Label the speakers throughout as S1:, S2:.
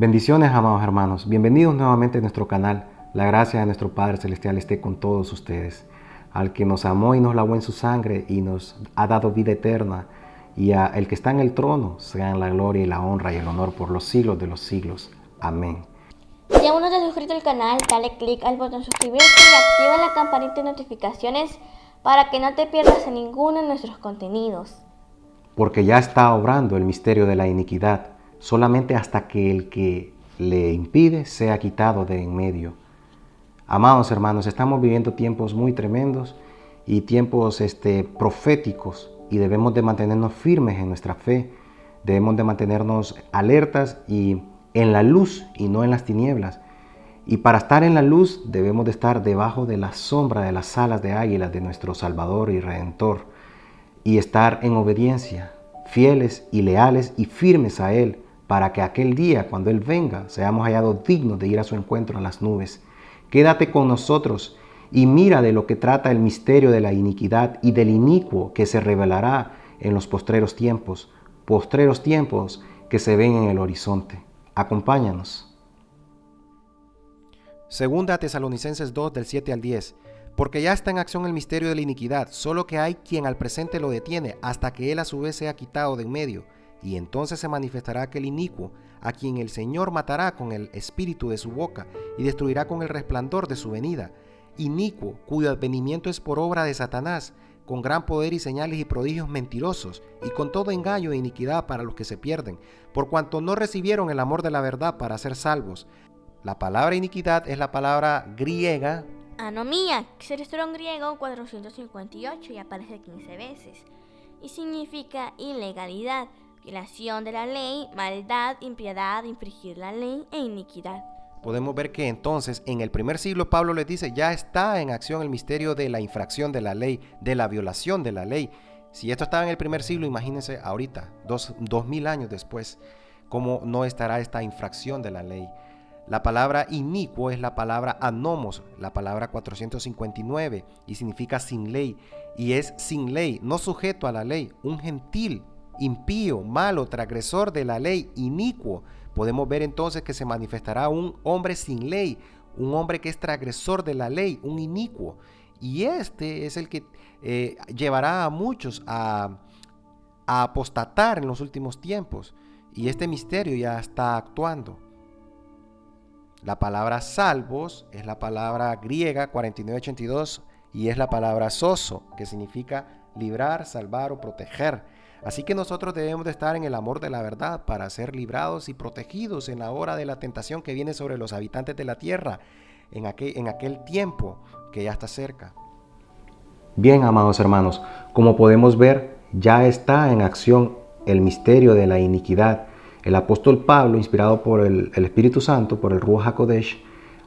S1: Bendiciones, amados hermanos. Bienvenidos nuevamente a nuestro canal. La gracia de nuestro Padre Celestial esté con todos ustedes. Al que nos amó y nos lavó en su sangre y nos ha dado vida eterna, y a el que está en el trono, sean la gloria y la honra y el honor por los siglos de los siglos. Amén.
S2: Si aún no te has suscrito al canal, dale click al botón suscribirse y activa la campanita de notificaciones para que no te pierdas en ninguno de nuestros contenidos.
S1: Porque ya está obrando el misterio de la iniquidad, solamente hasta que el que le impide sea quitado de en medio. Amados hermanos, estamos viviendo tiempos muy tremendos y tiempos proféticos, y debemos de mantenernos firmes en nuestra fe. Debemos de mantenernos alertas y en la luz y no en las tinieblas. Y para estar en la luz debemos de estar debajo de la sombra de las alas de águilas de nuestro Salvador y Redentor, y estar en obediencia, fieles y leales y firmes a Él, para que aquel día, cuando Él venga, seamos hallados dignos de ir a su encuentro en las nubes. Quédate con nosotros y mira de lo que trata el misterio de la iniquidad y del inicuo que se revelará en los postreros tiempos que se ven en el horizonte. Acompáñanos. Segunda Tesalonicenses 2 del 7 al 10. Porque ya está en acción el misterio de la iniquidad, solo que hay quien al presente lo detiene hasta que él a su vez sea quitado de en medio, y entonces se manifestará aquel inicuo, a quien el Señor matará con el espíritu de su boca y destruirá con el resplandor de su venida. Inicuo, cuyo advenimiento es por obra de Satanás, con gran poder y señales y prodigios mentirosos, y con todo engaño e iniquidad para los que se pierden, por cuanto no recibieron el amor de la verdad para ser salvos. La palabra iniquidad es la palabra griega
S2: Anomía, que se registró en griego 458 y aparece 15 veces, y significa ilegalidad, violación de la ley, maldad, impiedad, infringir la ley e iniquidad.
S1: Podemos ver que entonces en el primer siglo Pablo les dice, ya está en acción el misterio de la infracción de la ley, de la violación de la ley. Si esto estaba en el primer siglo, imagínense ahorita, 2000 años después, cómo no estará esta infracción de la ley. La palabra inicuo es la palabra anomos, la palabra 459, y significa sin ley, y es sin ley, no sujeto a la ley, un gentil, impío, malo, transgresor de la ley, inicuo. Podemos ver entonces que se manifestará un hombre sin ley, un hombre que es transgresor de la ley, un inicuo. Y este es el que llevará a muchos a apostatar en los últimos tiempos. Y este misterio ya está actuando. La palabra salvos es la palabra griega 4982 y es la palabra sozo, que significa librar, salvar o proteger. Así que nosotros debemos de estar en el amor de la verdad para ser librados y protegidos en la hora de la tentación que viene sobre los habitantes de la tierra, en aquel tiempo que ya está cerca. Bien, amados hermanos, como podemos ver, ya está en acción el misterio de la iniquidad. El apóstol Pablo, inspirado por el Espíritu Santo, por el Ruach HaKodesh,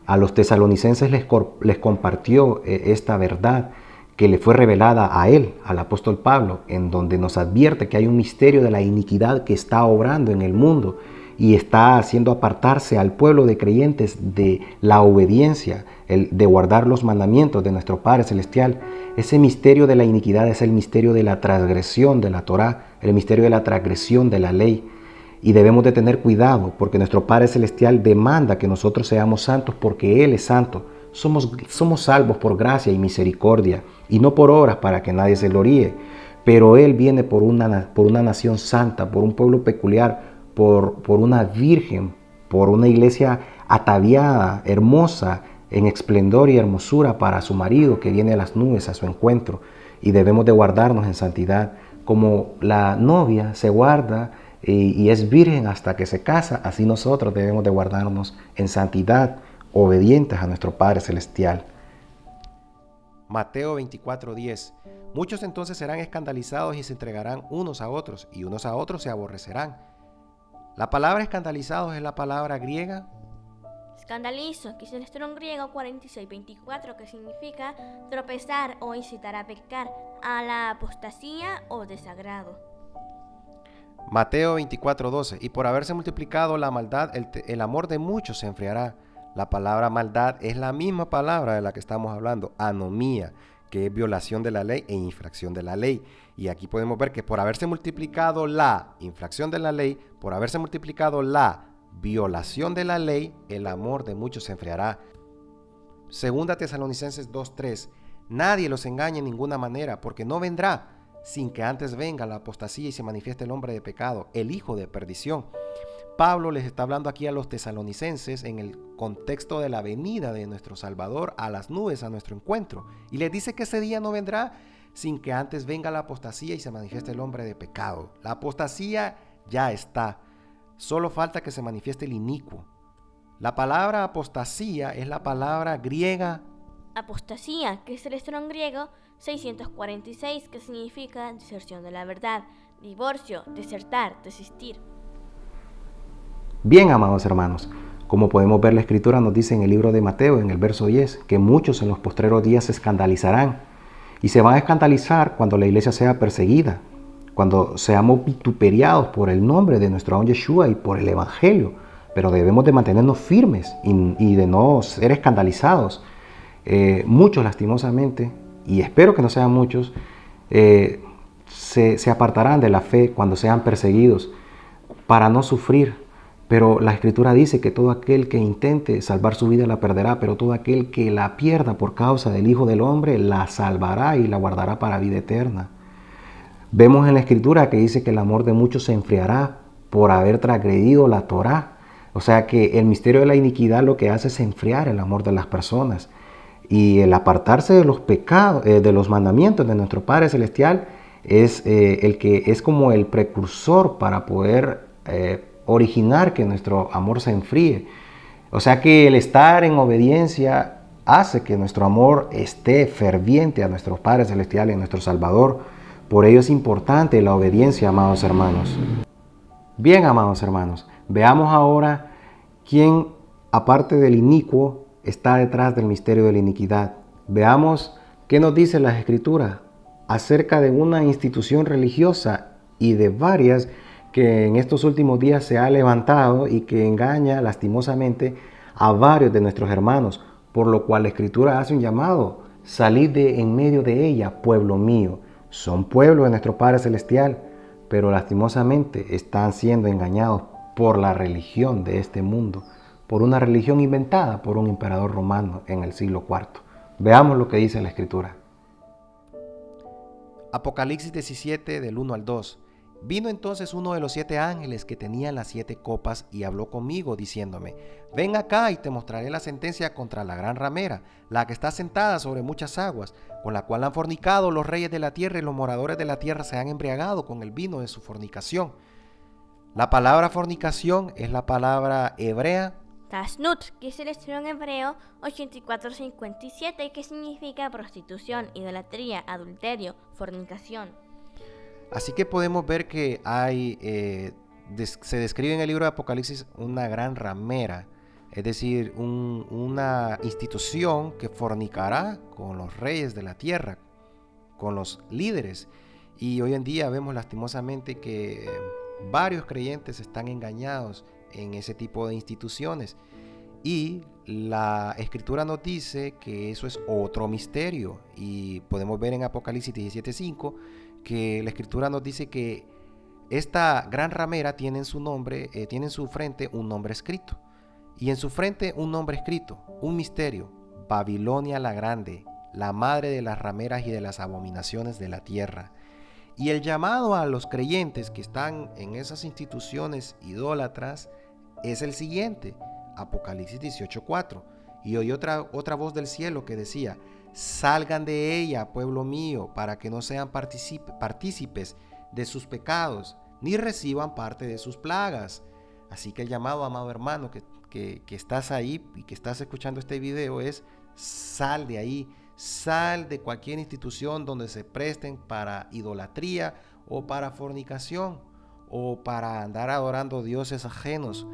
S1: a los tesalonicenses les compartió esta verdad que le fue revelada a él, al apóstol Pablo, en donde nos advierte que hay un misterio de la iniquidad que está obrando en el mundo y está haciendo apartarse al pueblo de creyentes de la obediencia, de guardar los mandamientos de nuestro Padre Celestial. Ese misterio de la iniquidad es el misterio de la transgresión de la Torá, el misterio de la transgresión de la ley. Y debemos de tener cuidado porque nuestro Padre Celestial demanda que nosotros seamos santos porque Él es santo. Somos salvos por gracia y misericordia y no por obras para que nadie se gloríe. Pero Él viene por una nación santa, por un pueblo peculiar, por una virgen, por una iglesia ataviada, hermosa, en esplendor y hermosura para su marido que viene a las nubes a su encuentro. Y debemos de guardarnos en santidad como la novia se guarda y es virgen hasta que se casa, así nosotros debemos de guardarnos en santidad, obedientes a nuestro Padre Celestial. Mateo 24:10. Muchos entonces serán escandalizados y se entregarán unos a otros, y unos a otros se aborrecerán. La palabra escandalizados es la palabra griega
S2: Escandalizo, que se registró en griego 4624, que significa tropezar o incitar a pecar, a la apostasía o desagrado.
S1: Mateo 24:12. Y por haberse multiplicado la maldad, el amor de muchos se enfriará. La palabra maldad es la misma palabra de la que estamos hablando, anomía, que es violación de la ley e infracción de la ley. Y aquí podemos ver que por haberse multiplicado la infracción de la ley, por haberse multiplicado la violación de la ley, el amor de muchos se enfriará. Segunda Tesalonicenses 2:3. Nadie los engañe en ninguna manera, porque no vendrá sin que antes venga la apostasía y se manifieste el hombre de pecado, el hijo de perdición. Pablo les está hablando aquí a los tesalonicenses en el contexto de la venida de nuestro Salvador a las nubes a nuestro encuentro. Y les dice que ese día no vendrá sin que antes venga la apostasía y se manifieste el hombre de pecado. La apostasía ya está. Solo falta que se manifieste el inicuo. La palabra apostasía es la palabra griega
S2: apostasía, que es el estrón griego 646, que significa deserción de la verdad, divorcio, desertar, desistir.
S1: Bien, amados hermanos, como podemos ver, la Escritura nos dice en el libro de Mateo, en el verso 10, que muchos en los postreros días se escandalizarán. Y se van a escandalizar cuando la iglesia sea perseguida, cuando seamos vituperiados por el nombre de nuestro Adón Yeshua y por el Evangelio. Pero debemos de mantenernos firmes y de no ser escandalizados. Muchos, lastimosamente, y espero que no sean muchos, se apartarán de la fe cuando sean perseguidos para no sufrir. Pero la Escritura dice que todo aquel que intente salvar su vida la perderá, pero todo aquel que la pierda por causa del Hijo del Hombre la salvará y la guardará para vida eterna. Vemos en la Escritura que dice que el amor de muchos se enfriará por haber transgredido la Torá. O sea que el misterio de la iniquidad lo que hace es enfriar el amor de las personas. Y el apartarse de los pecados, de los mandamientos de nuestro Padre Celestial es el que es como el precursor para poder originar que nuestro amor se enfríe. O sea que el estar en obediencia hace que nuestro amor esté ferviente a nuestro Padre Celestial y a nuestro Salvador. Por ello es importante la obediencia, amados hermanos. Bien, amados hermanos, veamos ahora quién, aparte del inicuo, está detrás del misterio de la iniquidad. Veamos qué nos dice las Escrituras acerca de una institución religiosa y de varias que en estos últimos días se ha levantado y que engaña lastimosamente a varios de nuestros hermanos, por lo cual la Escritura hace un llamado: salid de en medio de ella, pueblo mío. Son pueblo de nuestro Padre Celestial, pero lastimosamente están siendo engañados por la religión de este mundo, por una religión inventada por un emperador romano en el siglo IV. Veamos lo que dice la Escritura. Apocalipsis 17, del 1 al 2. Vino entonces uno de los 7 ángeles que tenían las 7 copas y habló conmigo diciéndome: ven acá y te mostraré la sentencia contra la gran ramera, la que está sentada sobre muchas aguas, con la cual han fornicado los reyes de la tierra, y los moradores de la tierra se han embriagado con el vino de su fornicación. La palabra fornicación es la palabra hebrea
S2: Tasnut, que es el estrón hebreo 8457, que significa prostitución, idolatría, adulterio, fornicación.
S1: Así que podemos ver que se describe en el libro de Apocalipsis una gran ramera, es decir, una institución que fornicará con los reyes de la tierra, con los líderes. Y hoy en día vemos lastimosamente que varios creyentes están engañados en ese tipo de instituciones. Y la Escritura nos dice que eso es otro misterio. Y podemos ver en Apocalipsis 17:5 que la Escritura nos dice que esta gran ramera tiene en su nombre, tiene en su frente un nombre escrito. Y en su frente un nombre escrito, un misterio: Babilonia la Grande, la madre de las rameras y de las abominaciones de la tierra. Y el llamado a los creyentes que están en esas instituciones idólatras es el siguiente: Apocalipsis 18:4. Y oí otra voz del cielo que decía: salgan de ella, pueblo mío, para que no sean partícipes de sus pecados, ni reciban parte de sus plagas. Así que el llamado, amado hermano, que estás ahí y que estás escuchando este video es: sal de ahí, sal de cualquier institución donde se presten para idolatría o para fornicación o para andar adorando dioses ajenos.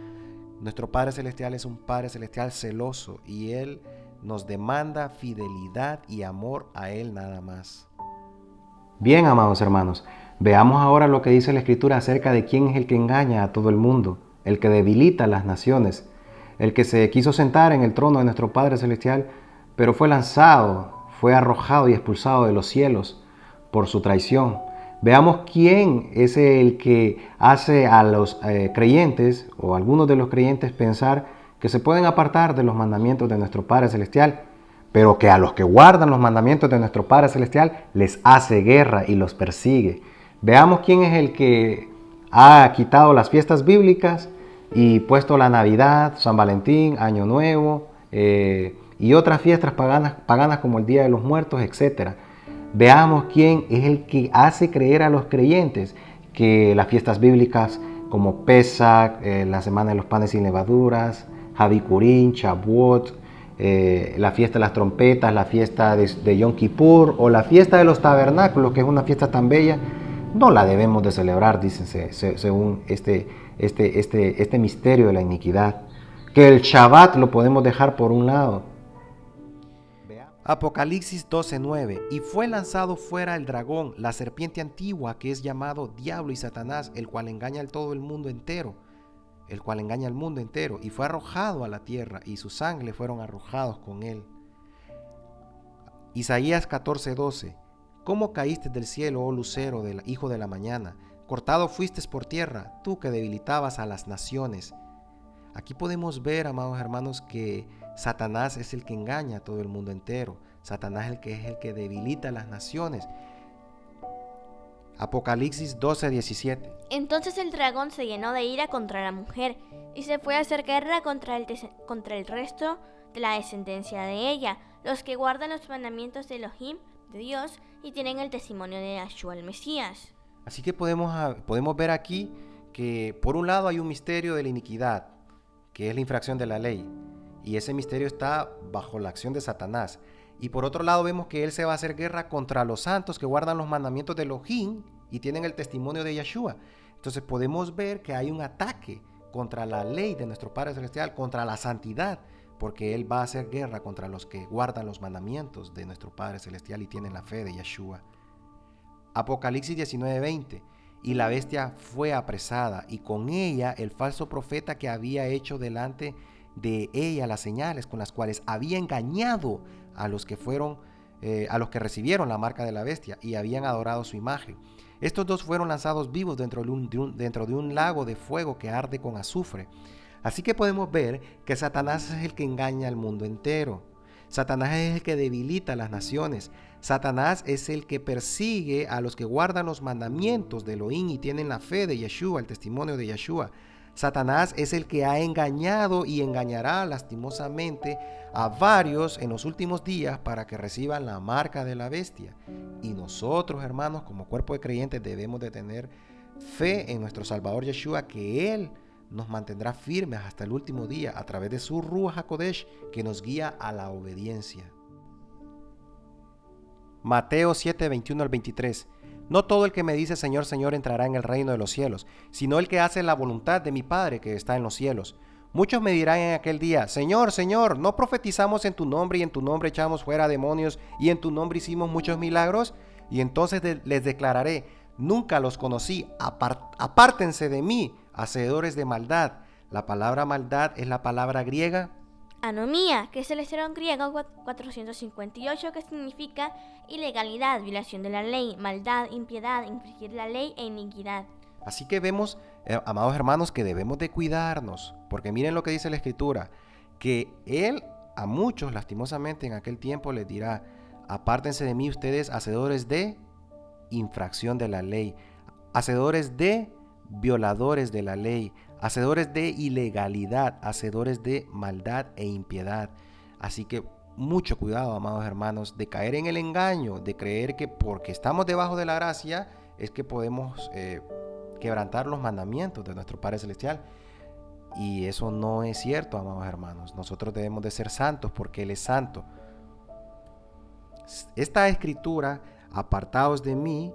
S1: Nuestro Padre Celestial es un Padre Celestial celoso y Él nos demanda fidelidad y amor a Él nada más. Bien, amados hermanos, veamos ahora lo que dice la Escritura acerca de quién es el que engaña a todo el mundo, el que debilita a las naciones, el que se quiso sentar en el trono de nuestro Padre Celestial, pero fue lanzado, fue arrojado y expulsado de los cielos por su traición. Veamos quién es el que hace a los creyentes o algunos de los creyentes pensar que se pueden apartar de los mandamientos de nuestro Padre Celestial, pero que a los que guardan los mandamientos de nuestro Padre Celestial les hace guerra y los persigue. Veamos quién es el que ha quitado las fiestas bíblicas y puesto la Navidad, San Valentín, Año Nuevo y otras fiestas paganas como el Día de los Muertos, etc. Veamos quién es el que hace creer a los creyentes que las fiestas bíblicas como Pesach, la Semana de los Panes sin Levaduras, Habicurín, Shavuot, la fiesta de las trompetas, la fiesta de Yom Kippur o la fiesta de los tabernáculos, que es una fiesta tan bella, no la debemos de celebrar, dicen según este misterio de la iniquidad. Que el Shabbat lo podemos dejar por un lado. Apocalipsis 12:9. Y fue lanzado fuera el dragón, la serpiente antigua, que es llamado Diablo y Satanás, el cual engaña a todo el mundo entero. El cual engaña al mundo entero, y fue arrojado a la tierra, y su sangre fueron arrojados con él. Isaías 14:12. ¿Cómo caíste del cielo, oh lucero, del hijo de la mañana? Cortado fuiste por tierra, tú que debilitabas a las naciones. Aquí podemos ver, amados hermanos, que Satanás es el que engaña a todo el mundo entero. Satanás es el que debilita a las naciones. Apocalipsis 12:17.
S2: Entonces el dragón se llenó de ira contra la mujer y se fue a hacer guerra contra el resto de la descendencia de ella, los que guardan los mandamientos de Elohim, de Dios, y tienen el testimonio de Yahshua el Mesías.
S1: Así que podemos ver aquí que por un lado hay un misterio de la iniquidad, que es la infracción de la ley, y ese misterio está bajo la acción de Satanás. Y por otro lado vemos que él se va a hacer guerra contra los santos que guardan los mandamientos de Elohim y tienen el testimonio de Yahshua. Entonces podemos ver que hay un ataque contra la ley de nuestro Padre Celestial, contra la santidad, porque él va a hacer guerra contra los que guardan los mandamientos de nuestro Padre Celestial y tienen la fe de Yahshua. Apocalipsis 19:20. Y la bestia fue apresada, y con ella el falso profeta que había hecho delante de ella las señales con las cuales había engañado a los que recibieron la marca de la bestia y habían adorado su imagen. Estos dos fueron lanzados vivos dentro de un lago de fuego que arde con azufre. Así que podemos ver que Satanás es el que engaña al mundo entero. Satanás es el que debilita a las naciones. Satanás es el que persigue a los que guardan los mandamientos de Elohim y tienen la fe de Yeshua, el testimonio de Yeshua. Satanás es el que ha engañado y engañará lastimosamente a varios en los últimos días para que reciban la marca de la bestia. Y nosotros, hermanos, como cuerpo de creyentes, debemos de tener fe en nuestro Salvador Yeshua, que Él nos mantendrá firmes hasta el último día a través de su Ruach HaKodesh que nos guía a la obediencia. Mateo 7:21-23. No todo el que me dice Señor, Señor entrará en el reino de los cielos, sino el que hace la voluntad de mi Padre que está en los cielos. Muchos me dirán en aquel día, Señor, Señor, ¿no profetizamos en tu nombre y en tu nombre echamos fuera demonios y en tu nombre hicimos muchos milagros? Y entonces les declararé, nunca los conocí, apártense de mí, hacedores de maldad. La palabra maldad es la palabra griega
S2: Anomía, que es el estrón griego 458, que significa ilegalidad, violación de la ley, maldad, impiedad, infringir la ley e iniquidad.
S1: Así que vemos, amados hermanos, que debemos de cuidarnos, porque miren lo que dice la Escritura, que Él a muchos, lastimosamente, en aquel tiempo les dirá, apártense de mí ustedes, hacedores de infracción de la ley, hacedores de violadores de la ley, hacedores de ilegalidad, hacedores de maldad e impiedad. Así que mucho cuidado, amados hermanos, de caer en el engaño, de creer que porque estamos debajo de la gracia es que podemos quebrantar los mandamientos de nuestro Padre Celestial. Y eso no es cierto, amados hermanos. Nosotros debemos de ser santos porque Él es santo. Esta escritura, apartaos de mí,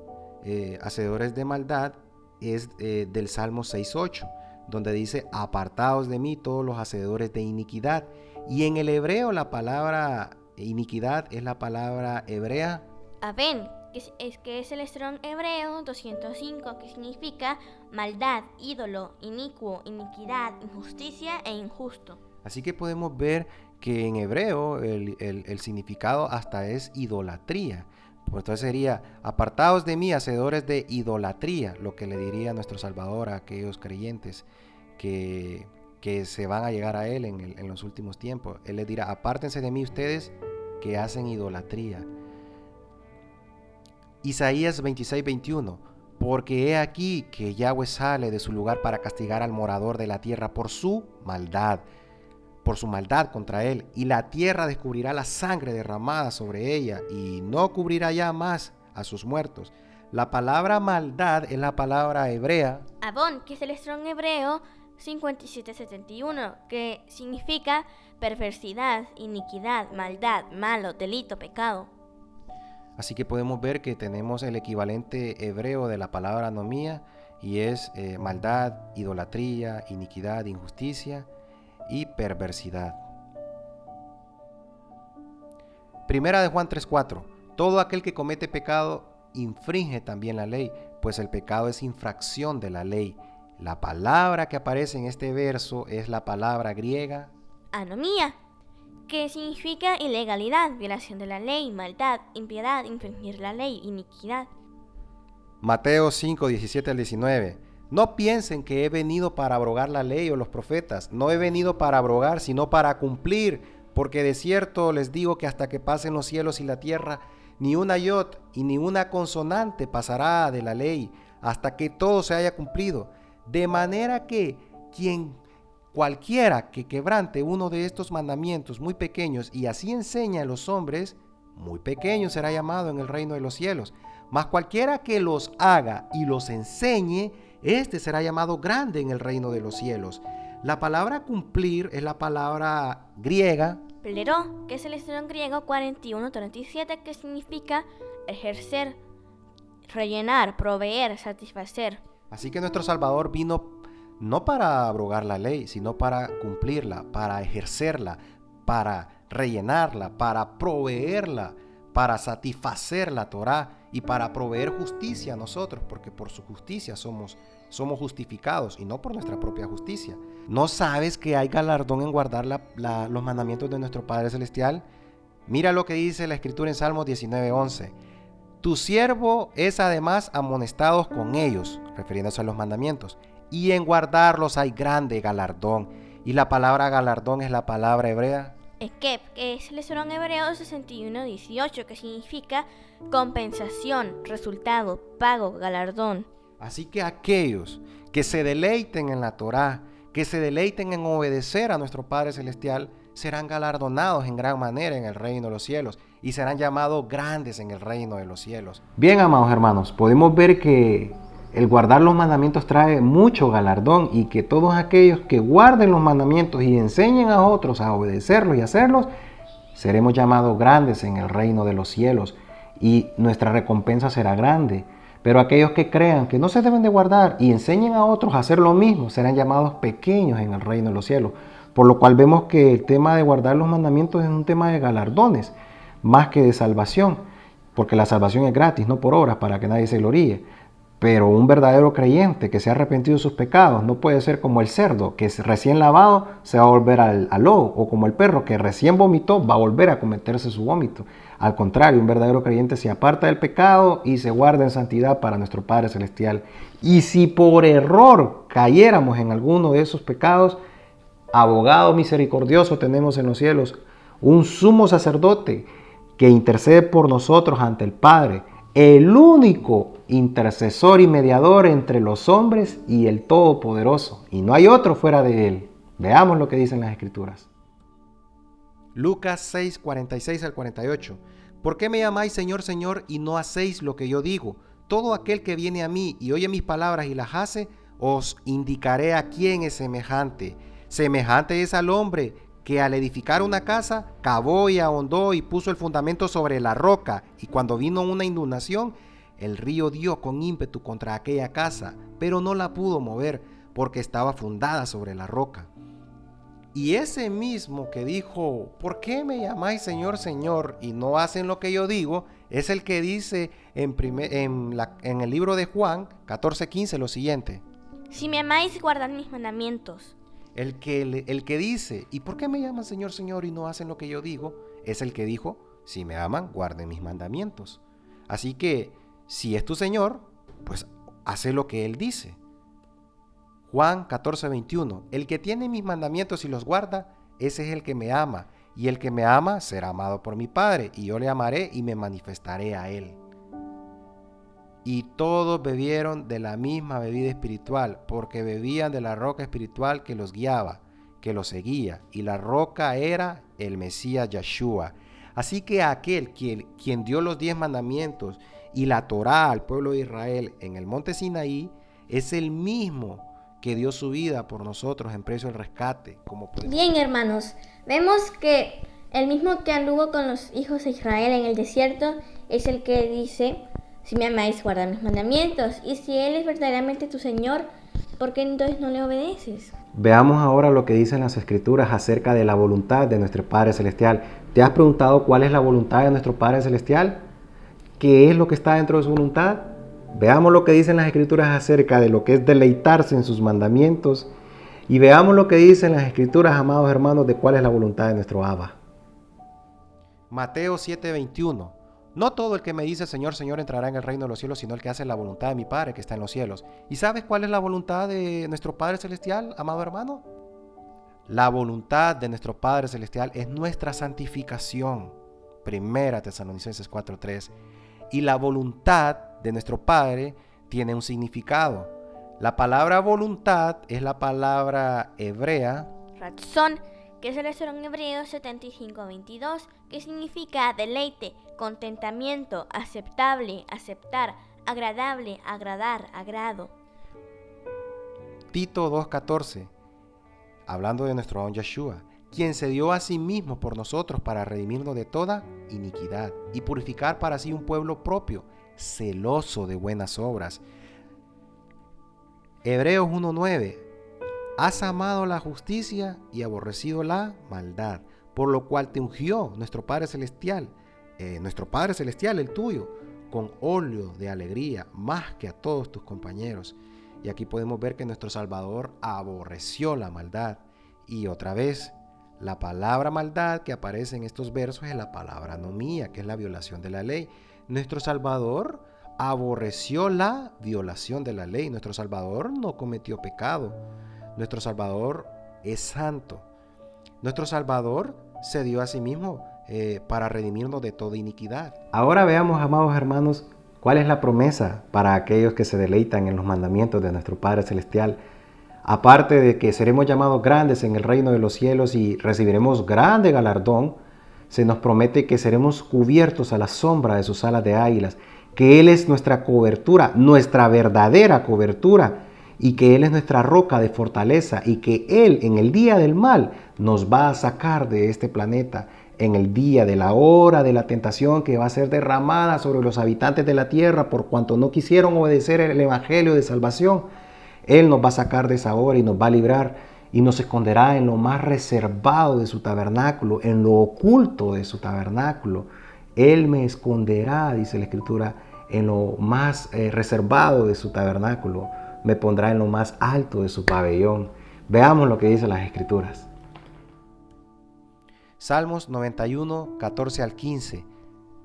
S1: hacedores de maldad, es del Salmo 6:8, donde dice, apartaos de mí todos los hacedores de iniquidad. Y en el hebreo la palabra iniquidad es la palabra hebrea
S2: Aven, que es el estrón hebreo 205, que significa maldad, ídolo, inicuo, iniquidad, injusticia e injusto.
S1: Así que podemos ver que en hebreo el significado hasta es idolatría, Pues entonces sería, apartaos de mí, hacedores de idolatría, lo que le diría nuestro Salvador a aquellos creyentes que se van a llegar a Él en los últimos tiempos. Él les dirá, apártense de mí ustedes que hacen idolatría. Isaías 26:21, porque he aquí que Yahweh sale de su lugar para castigar al morador de la tierra por su maldad contra él, y la tierra descubrirá la sangre derramada sobre ella, y no cubrirá ya más a sus muertos. La palabra maldad es la palabra hebrea
S2: Abón, que es el Strong hebreo 5771, que significa perversidad, iniquidad, maldad, malo, delito, pecado.
S1: Así que podemos ver que tenemos el equivalente hebreo de la palabra anomía, y es maldad, idolatría, iniquidad, injusticia y perversidad. Primera de Juan 3:4, todo aquel que comete pecado infringe también la ley, pues el pecado es infracción de la ley. La palabra que aparece en este verso es la palabra griega
S2: Anomía, que significa ilegalidad, violación de la ley, maldad, impiedad, infringir la ley, iniquidad.
S1: Mateo 5:17-19. No piensen que he venido para abrogar la ley o los profetas. No he venido para abrogar, sino para cumplir. Porque de cierto les digo que hasta que pasen los cielos y la tierra, ni una yod y ni una consonante pasará de la ley, hasta que todo se haya cumplido. De manera que cualquiera que quebrante uno de estos mandamientos muy pequeños y así enseña a los hombres, muy pequeño será llamado en el reino de los cielos. Mas cualquiera que los haga y los enseñe, este será llamado grande en el reino de los cielos. La palabra cumplir es la palabra griega
S2: Pleró, que es el Strong griego 4137, que significa ejercer, rellenar, proveer, satisfacer.
S1: Así que nuestro Salvador vino no para abrogar la ley, sino para cumplirla, para ejercerla, para rellenarla, para proveerla, para satisfacer la Torá y para proveer justicia a nosotros, porque por su justicia somos justificados y no por nuestra propia justicia. ¿No sabes que hay galardón en guardar los mandamientos de nuestro Padre Celestial? Mira lo que dice la Escritura en Salmos 19:11. Tu siervo es además amonestado con ellos, refiriéndose a los mandamientos, y en guardarlos hay grande galardón. Y la palabra galardón es la palabra hebrea
S2: Ekep, que es el Strong hebreo 6118, que significa compensación, resultado, pago, galardón.
S1: Así que aquellos que se deleiten en la Torá, que se deleiten en obedecer a nuestro Padre Celestial, serán galardonados en gran manera en el reino de los cielos y serán llamados grandes en el reino de los cielos. Bien, amados hermanos, podemos ver que el guardar los mandamientos trae mucho galardón y que todos aquellos que guarden los mandamientos y enseñen a otros a obedecerlos y hacerlos, seremos llamados grandes en el reino de los cielos y nuestra recompensa será grande. Pero aquellos que crean que no se deben de guardar y enseñen a otros a hacer lo mismo, serán llamados pequeños en el reino de los cielos. Por lo cual vemos que el tema de guardar los mandamientos es un tema de galardones, más que de salvación, porque la salvación es gratis, no por obras, para que nadie se gloríe. Pero un verdadero creyente que se ha arrepentido de sus pecados no puede ser como el cerdo, que recién lavado se va a volver al lodo, o como el perro que recién vomitó va a volver a cometerse su vómito. Al contrario, un verdadero creyente se aparta del pecado y se guarda en santidad para nuestro Padre Celestial. Y si por error cayéramos en alguno de esos pecados, abogado misericordioso tenemos en los cielos, un sumo sacerdote que intercede por nosotros ante el Padre, el único intercesor y mediador entre los hombres y el Todopoderoso, y no hay otro fuera de él. Veamos lo que dicen las Escrituras. Lucas 6, 46 al 48. ¿Por qué me llamáis Señor, Señor, y no hacéis lo que yo digo? Todo aquel que viene a mí y oye mis palabras y las hace, os indicaré a quién es semejante. Semejante es al hombre que al edificar una casa, cavó y ahondó y puso el fundamento sobre la roca, y cuando vino una inundación, el río dio con ímpetu contra aquella casa, pero no la pudo mover, porque estaba fundada sobre la roca. Y ese mismo que dijo, ¿por qué me llamáis Señor, Señor, y no hacen lo que yo digo?, es el que dice en el libro de Juan 14:15 lo siguiente.
S2: Si me amáis, guardad mis mandamientos.
S1: El que dice, ¿y por qué me llaman Señor, Señor y no hacen lo que yo digo?, es el que dijo, si me aman, guarden mis mandamientos. Así que, si es tu Señor, pues hace lo que Él dice. Juan 14:21, el que tiene mis mandamientos y los guarda, ese es el que me ama, y el que me ama será amado por mi Padre, y yo le amaré y me manifestaré a Él. Y todos bebieron de la misma bebida espiritual, porque bebían de la roca espiritual que los guiaba, que los seguía, y la roca era el Mesías Yeshua. Así que aquel quien dio los 10 mandamientos y la Torá al pueblo de Israel en el monte Sinaí, es el mismo que dio su vida por nosotros en precio del rescate.
S2: Bien, hermanos, vemos que el mismo que anduvo con los hijos de Israel en el desierto es el que dice: si me amáis, guardad mis mandamientos. Y si Él es verdaderamente tu Señor, ¿por qué entonces no le obedeces?
S1: Veamos ahora lo que dicen las Escrituras acerca de la voluntad de nuestro Padre Celestial. ¿Te has preguntado cuál es la voluntad de nuestro Padre Celestial? ¿Qué es lo que está dentro de su voluntad? Veamos lo que dicen las Escrituras acerca de lo que es deleitarse en sus mandamientos. Y veamos lo que dicen las Escrituras, amados hermanos, de cuál es la voluntad de nuestro Abba. Mateo 7:21. No todo el que me dice Señor, Señor entrará en el reino de los cielos, sino el que hace la voluntad de mi Padre que está en los cielos. ¿Y sabes cuál es la voluntad de nuestro Padre Celestial, amado hermano? La voluntad de nuestro Padre Celestial es nuestra santificación. Primera Tesalonicenses 4:3. Y la voluntad de nuestro Padre tiene un significado. La palabra voluntad es la palabra hebrea
S2: Ratzón, que es el eslorón hebreo 75:22, que significa deleite, contentamiento, aceptable, aceptar, agradable, agradar, agrado.
S1: Tito 2:14, hablando de nuestro Adón Yeshua, quien se dio a sí mismo por nosotros para redimirnos de toda iniquidad y purificar para sí un pueblo propio, celoso de buenas obras. Hebreos 1:9, has amado la justicia y aborrecido la maldad, por lo cual te ungió nuestro Padre Celestial, el tuyo, con óleo de alegría, más que a todos tus compañeros. Y aquí podemos ver que nuestro Salvador aborreció la maldad. Y otra vez, la palabra maldad que aparece en estos versos es la palabra anomía, que es la violación de la ley. Nuestro Salvador aborreció la violación de la ley. Nuestro Salvador no cometió pecado. Nuestro Salvador es santo. Nuestro Salvador se dio a sí mismo para redimirnos de toda iniquidad. Ahora veamos, amados hermanos, cuál es la promesa para aquellos que se deleitan en los mandamientos de nuestro Padre Celestial. Aparte de que seremos llamados grandes en el reino de los cielos y recibiremos grande galardón, se nos promete que seremos cubiertos a la sombra de sus alas de águilas, que Él es nuestra cobertura, nuestra verdadera cobertura, y que Él es nuestra roca de fortaleza, y que Él en el día del mal nos va a sacar de este planeta, en el día de la hora de la tentación que va a ser derramada sobre los habitantes de la tierra por cuanto no quisieron obedecer el evangelio de salvación. Él nos va a sacar de esa hora y nos va a librar y nos esconderá en lo más reservado de su tabernáculo, en lo oculto de su tabernáculo. Él me esconderá, dice la Escritura, en lo más reservado de su tabernáculo. Me pondrá en lo más alto de su pabellón. Veamos lo que dicen las Escrituras. Salmos 91, 14 al 15.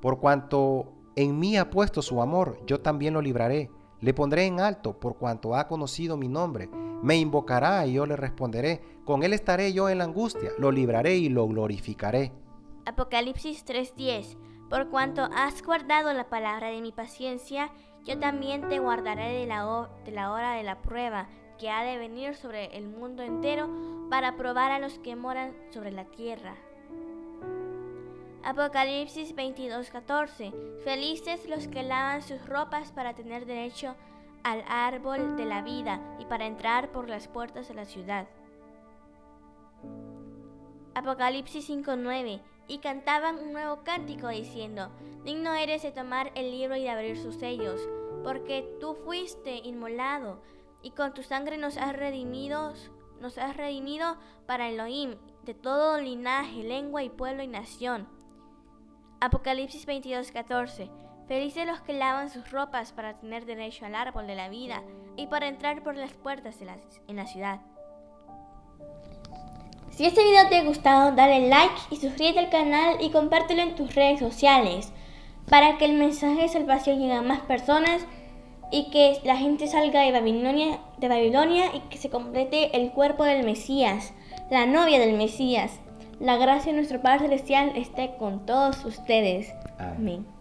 S1: Por cuanto en mí ha puesto su amor, yo también lo libraré. Le pondré en alto por cuanto ha conocido mi nombre. Me invocará y yo le responderé. Con él estaré yo en la angustia. Lo libraré y lo glorificaré.
S2: Apocalipsis 3:10. Por cuanto has guardado la palabra de mi paciencia, yo también te guardaré de la hora de la prueba que ha de venir sobre el mundo entero para probar a los que moran sobre la tierra. Apocalipsis 22:14. Felices los que lavan sus ropas para tener derecho al árbol de la vida y para entrar por las puertas de la ciudad. Apocalipsis 5:9. Y cantaban un nuevo cántico diciendo: digno eres de tomar el libro y de abrir sus sellos, porque tú fuiste inmolado y con tu sangre nos has redimido para Elohim de todo linaje, lengua y pueblo y nación. Apocalipsis 22:14. Felices los que lavan sus ropas para tener derecho al árbol de la vida y para entrar por las puertas en la ciudad. Si este video te ha gustado, dale like y suscríbete al canal y compártelo en tus redes sociales. para que el mensaje de salvación llegue a más personas y que la gente salga de Babilonia y que se complete el cuerpo del Mesías, la novia del Mesías. La gracia de nuestro Padre Celestial esté con todos ustedes. Amén.